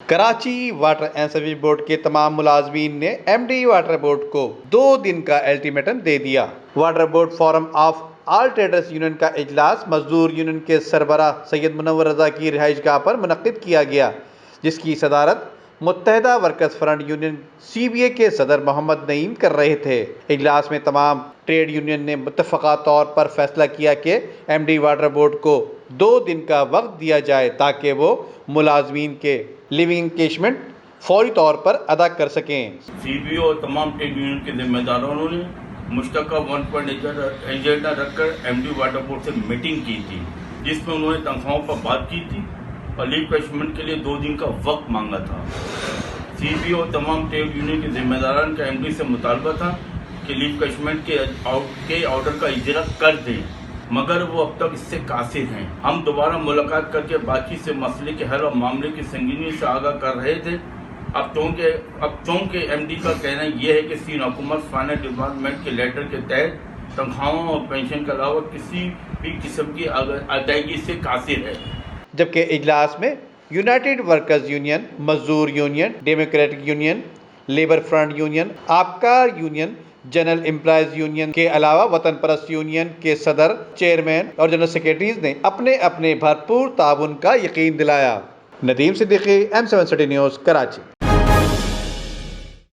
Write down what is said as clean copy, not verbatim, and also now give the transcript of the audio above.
Karachi water and sewage board کے تمام ملازمین نے ایم ڈی واٹر بورڈ کو 2 دن کا الٹیمیٹم دے دیا۔ Water board forum of all traders union کا اجلاس مزدور یونین کے سربراہ سید منور رضا کی رہائش گاہ پر منعقد کیا گیا، جس کی صدارت متحدہ workers front union C B A کے صدر محمد نعیم کر رہے تھے۔ اجلاس میں تمام ٹریڈ یونین نے متفقہ طور پر فیصلہ کیا کہ ایم ڈی واٹر بورڈ کو 2 دن کا وقت دیا جائے تاکہ وہ ملازمین کے لیونگ انکیشمنٹ فوری طور پر ادا کر سکیں۔ سی بی او اور تمام ٹریڈ یونین کے ذمہ داروں نے مشترکہ 1 پوائنٹ ایجنڈا رکھ کر ایم ڈی واٹر بورڈ سے میٹنگ کی تھی، جس میں انہوں نے تنخواہوں پر بات کی تھی اور لیو انکیشمنٹ کے لیے 2 دن کا وقت مانگا تھا۔ سی بی او اور تمام ٹریڈ یونین کے ذمہ داران کا ایم ڈی سے مطالبہ تھا کہ لیو انکیشمنٹ کے آرڈر کا اجرا کر دیں، مگر وہ اب تک اس سے قاصر ہیں۔ ہم دوبارہ ملاقات کر کے باقی سے مسئلے کے حل اور معاملے کی سنگینی سے آگاہ کر رہے تھے۔ اب چونکہ ایم ڈی کا کہنا یہ ہے کہ سین حکومت فائنانس ڈپارٹمنٹ کے لیٹر کے تحت تنخواہوں اور پینشن کے علاوہ کسی بھی قسم کی ادائیگی سے قاصر ہے۔ جبکہ اجلاس میں یونائٹڈ ورکرز یونین، مزدور union, democratic union, labour front union, آبکار یونین، جنرل امپلائیز یونین کے علاوہ وطن پرست یونین کے صدر، چیئرمین اور جنرل سیکریٹریز نے اپنے اپنے بھرپور تعاون کا یقین دلایا۔ Nadeem Siddiqui, M7 city news, Karachi.